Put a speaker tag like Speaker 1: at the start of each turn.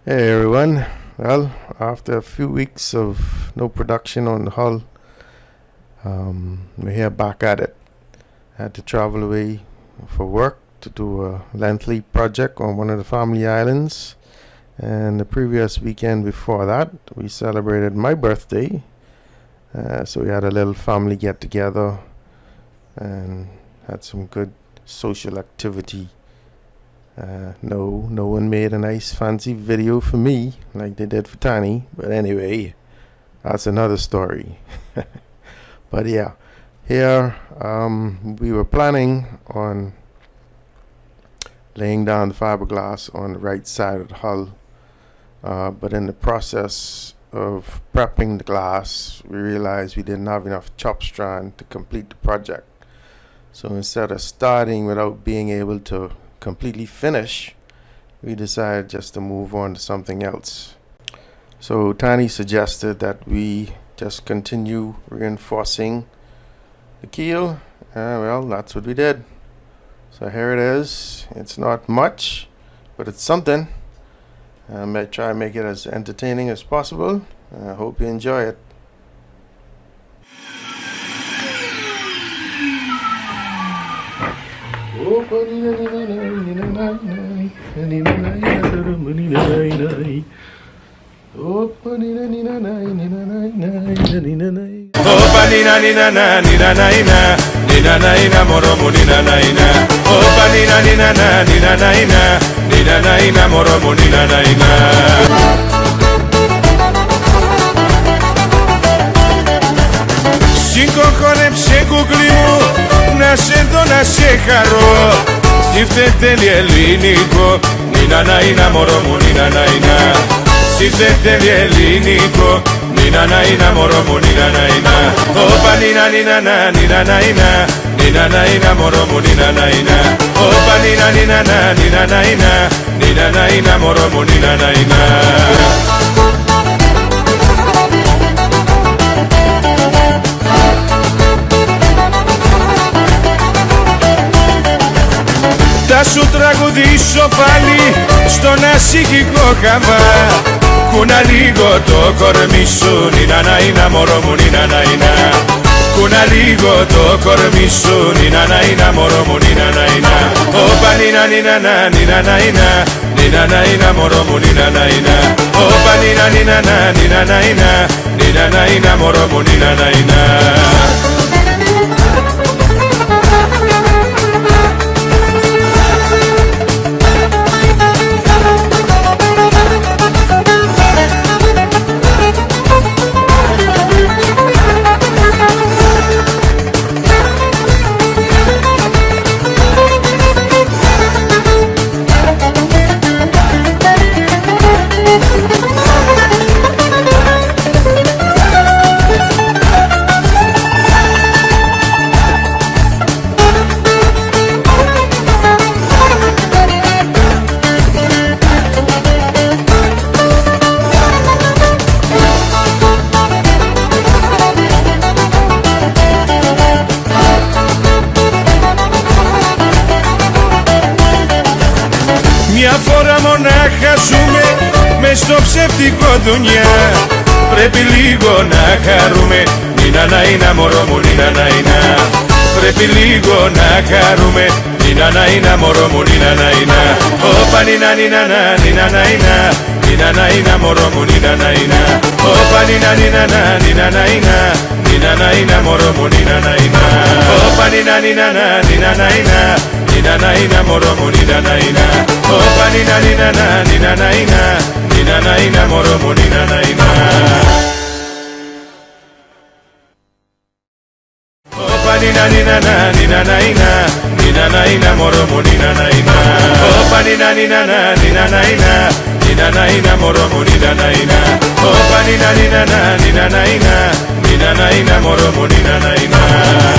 Speaker 1: Hey everyone. Well, after a few weeks of no production on the hull, we're here back at it. I had to travel away for work to do a lengthy project on one of the family islands. And the previous weekend before that, we celebrated my birthday. So we had a little family get together and had some good social activity. No one made a nice fancy video for me like they did for Tani, but anyway, that's another story. But yeah, here we were planning on laying down the fiberglass on the right side of the hull, but in the process of prepping the glass, we realized we didn't have enough chop strand to complete the project. So instead of starting without being able to completely finish, we decided just to move on to something else. So Tani suggested that we just continue reinforcing the keel. Well, that's what we did. So here it is. It's not much, but it's something. I might try and make it as entertaining as possible. I hope you enjoy it.
Speaker 2: Σηκωχόρεψε κουκλί μου, να σε δω να σε χαρώ. Σιφτετέλει ελληνικό, νίνα να είναι μωρό μου, νίνα να είναι. Σιφτετέλει ελληνικό, νίνα να είναι μωρό μου, νίνα να είναι. Όπα νίνα νίνα να νίνα να είναι, νίνα να είναι μωρό μου, νίνα να είναι. Όπα νίνα νίνα να νίνα να είναι, νίνα να είναι μωρό μου, νίνα να είναι. Θα σου τραγουδήσω πάλι στον ασυχικό χαβά. Κούνα λίγο το κορμί σου, νίνα να είναι μωρό μου, νίνα να είναι. Κούνα λίγο το κορμί σου, νίνα να είναι μωρό μου, νίνα να είναι. Όπα νίνα νίνα να νίνα να είναι, νίνα να είναι μωρό μου, νίνα να είναι. Όπα νίνα νίνα να νίνα να είναι, νίνα να είναι μωρό μου, νίνα να είναι. Μια φορά μονάχα ζούμε μες στο ψεύτικο δουνιά. Πρέπει λίγο να χαρούμε, νίνα να είναι μωρό μου, νίνα να είναι. Πρέπει λίγο να χαρούμε, νίνα να είναι μωρό μου, νίνα να είναι. Όπα νίνα νίνα να νίνα να είναι, νίνα να είναι μωρό μου, νίνα να είναι. Όπα νίνα νίνα να νίνα να είναι, νίνα να είναι μωρό μου, νίνα να είναι. Όπα νίνα νίνα να νίνα να είναι, νίνα να είναι μωρό μου, νίνα να είναι. Όπα νίνα νίνα να νίνα να είναι, νίνα να είναι μωρό μου, νίνα να είναι. Όπα νίνα νίνα να νίνα να είναι, νίνα να είναι μωρό μου, νίνα να είναι. Όπα νίνα νίνα να νίνα να είναι, νίνα να είναι μωρό μου, νίνα να είναι. Όπα νίνα νίνα να νίνα να είναι, νίνα να είναι μωρό μου, νίνα να είναι.